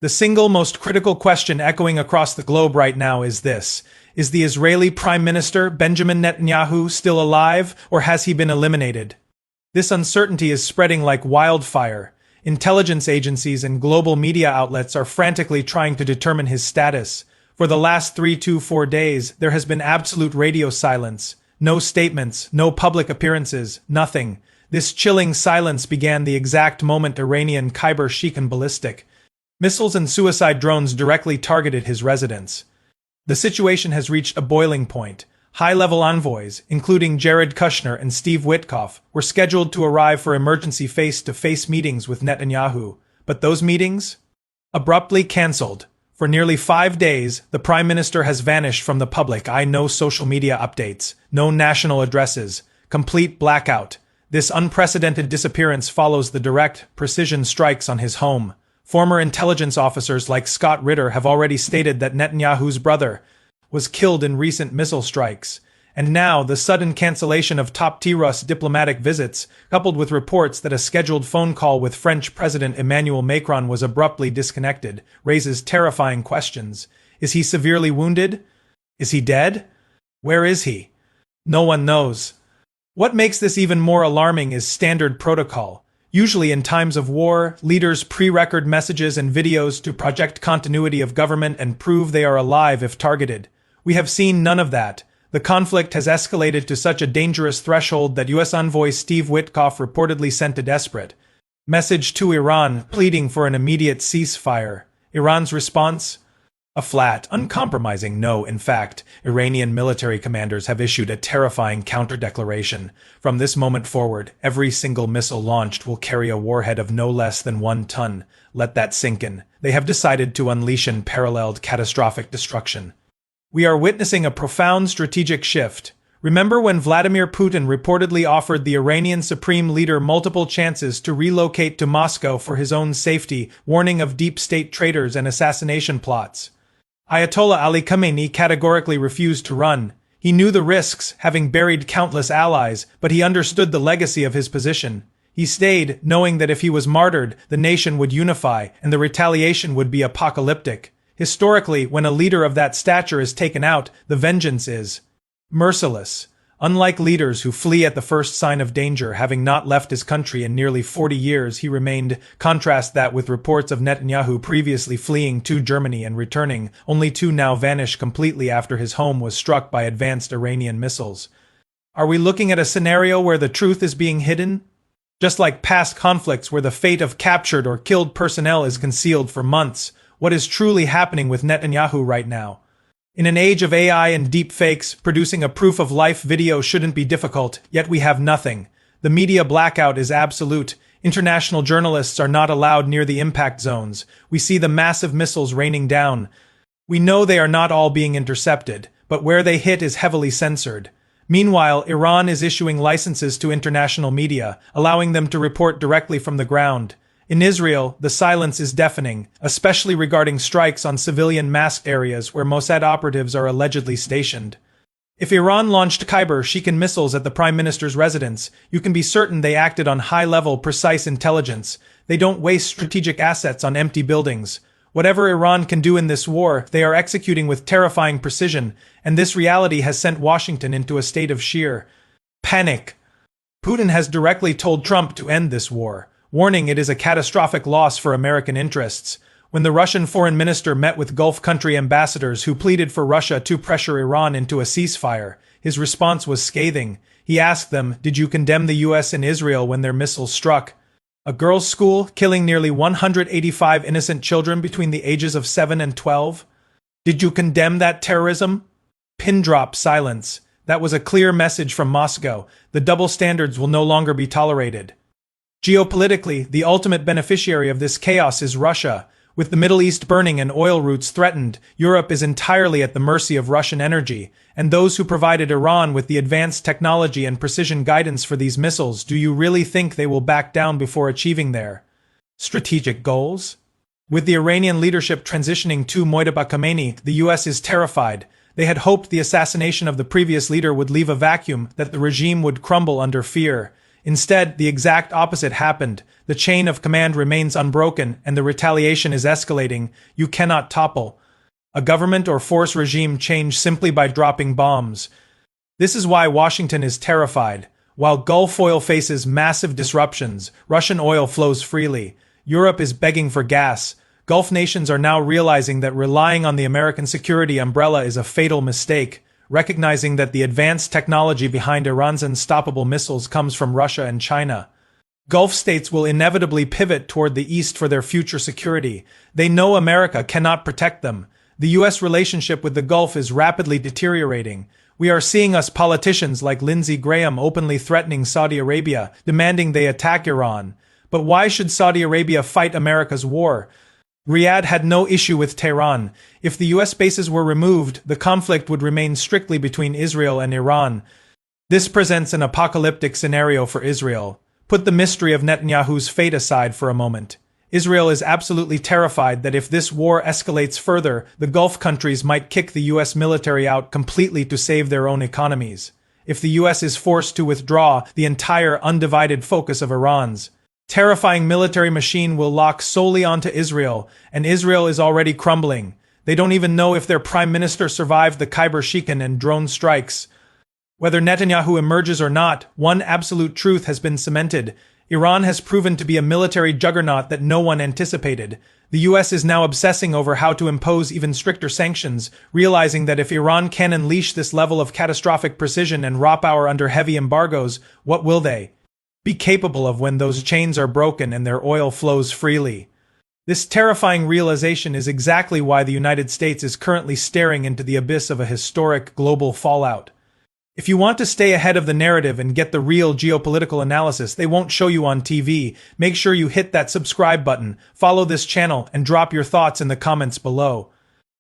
The single most critical question echoing across the globe right now is this: is the Israeli Prime Minister Benjamin Netanyahu still alive, or has he been eliminated? This uncertainty is spreading like wildfire. Intelligence agencies and global media outlets are frantically trying to determine his status. For the last 3 to 4 days, there has been absolute radio silence. No statements, no public appearances, nothing. This chilling silence began the exact moment Iranian Khyber Sheikhan ballistic missiles and suicide drones directly targeted his residence. The situation has reached a boiling point. High-level envoys, including Jared Kushner and Steve Witkoff, were scheduled to arrive for emergency face-to-face meetings with Netanyahu. But those meetings? Abruptly cancelled. For nearly 5 days, the Prime Minister has vanished from the public eye. No social media updates, no national addresses, complete blackout. This unprecedented disappearance follows the direct, precision strikes on his home. Former intelligence officers like Scott Ritter have already stated that Netanyahu's brother was killed in recent missile strikes. And now, the sudden cancellation of top-tier diplomatic visits, coupled with reports that a scheduled phone call with French President Emmanuel Macron was abruptly disconnected, raises terrifying questions. Is he severely wounded? Is he dead? Where is he? No one knows. What makes this even more alarming is standard protocol. Usually in times of war, leaders pre-record messages and videos to project continuity of government and prove they are alive if targeted. We have seen none of that. The conflict has escalated to such a dangerous threshold that U.S. envoy Steve Witkoff reportedly sent a desperate message to Iran, pleading for an immediate ceasefire. Iran's response? A flat, uncompromising no. In fact, Iranian military commanders have issued a terrifying counter-declaration. From this moment forward, every single missile launched will carry a warhead of no less than 1 ton. Let that sink in. They have decided to unleash unparalleled catastrophic destruction. We are witnessing a profound strategic shift. Remember when Vladimir Putin reportedly offered the Iranian supreme leader multiple chances to relocate to Moscow for his own safety, warning of deep state traitors and assassination plots? Ayatollah Ali Khamenei categorically refused to run. He knew the risks, having buried countless allies, but he understood the legacy of his position. He stayed, knowing that if he was martyred, the nation would unify, and the retaliation would be apocalyptic. Historically, when a leader of that stature is taken out, the vengeance is merciless. Unlike leaders who flee at the first sign of danger, having not left his country in nearly 40 years, he remained. Contrast that with reports of Netanyahu previously fleeing to Germany and returning, only to now vanish completely after his home was struck by advanced Iranian missiles. Are we looking at a scenario where the truth is being hidden? Just like past conflicts where the fate of captured or killed personnel is concealed for months, what is truly happening with Netanyahu right now? In an age of AI and deepfakes, producing a proof-of-life video shouldn't be difficult, yet we have nothing. The media blackout is absolute. International journalists are not allowed near the impact zones. We see the massive missiles raining down. We know they are not all being intercepted, but where they hit is heavily censored. Meanwhile, Iran is issuing licenses to international media, allowing them to report directly from the ground. In Israel, the silence is deafening, especially regarding strikes on civilian masked areas where Mossad operatives are allegedly stationed. If Iran launched Khyber Sheikhan missiles at the Prime Minister's residence, you can be certain they acted on high-level, precise intelligence. They don't waste strategic assets on empty buildings. Whatever Iran can do in this war, they are executing with terrifying precision, and this reality has sent Washington into a state of sheer panic. Putin has directly told Trump to end this war, warning it is a catastrophic loss for American interests. When the Russian foreign minister met with Gulf country ambassadors who pleaded for Russia to pressure Iran into a ceasefire, his response was scathing. He asked them, "Did you condemn the US and Israel when their missiles struck a girls' school, killing nearly 185 innocent children between the ages of 7 and 12? Did you condemn that terrorism?" Pin drop silence. That was a clear message from Moscow. The double standards will no longer be tolerated. Geopolitically, the ultimate beneficiary of this chaos is Russia. With the Middle East burning and oil routes threatened, Europe is entirely at the mercy of Russian energy, and those who provided Iran with the advanced technology and precision guidance for these missiles, do you really think they will back down before achieving their strategic goals? With the Iranian leadership transitioning to Mojtaba Khamenei, the US is terrified. They had hoped the assassination of the previous leader would leave a vacuum, that the regime would crumble under fear. Instead, the exact opposite happened. The chain of command remains unbroken, and the retaliation is escalating. You cannot topple a government or force regime change simply by dropping bombs. This is why Washington is terrified. While Gulf oil faces massive disruptions, Russian oil flows freely. Europe is begging for gas. Gulf nations are now realizing that relying on the American security umbrella is a fatal mistake, recognizing that the advanced technology behind Iran's unstoppable missiles comes from Russia and China. Gulf states will inevitably pivot toward the East for their future security. They know America cannot protect them. The U.S. relationship with the Gulf is rapidly deteriorating. We are seeing us politicians like Lindsey Graham openly threatening Saudi Arabia, demanding they attack Iran. But why should Saudi Arabia fight America's war? Riyadh had no issue with Tehran. If the U.S. bases were removed, the conflict would remain strictly between Israel and Iran. This presents an apocalyptic scenario for Israel. Put the mystery of Netanyahu's fate aside for a moment. Israel is absolutely terrified that if this war escalates further, the Gulf countries might kick the U.S. military out completely to save their own economies. If the U.S. is forced to withdraw, the entire undivided focus of Iran's terrifying military machine will lock solely onto Israel, and Israel is already crumbling. They don't even know if their prime minister survived the Khyber Shikan and drone strikes. Whether Netanyahu emerges or not, one absolute truth has been cemented. Iran has proven to be a military juggernaut that no one anticipated. The U.S. is now obsessing over how to impose even stricter sanctions, realizing that if Iran can unleash this level of catastrophic precision and raw power under heavy embargoes, what will they be capable of when those chains are broken and their oil flows freely? This terrifying realization is exactly why the United States is currently staring into the abyss of a historic global fallout. If you want to stay ahead of the narrative and get the real geopolitical analysis they won't show you on TV, make sure you hit that subscribe button, follow this channel, and drop your thoughts in the comments below.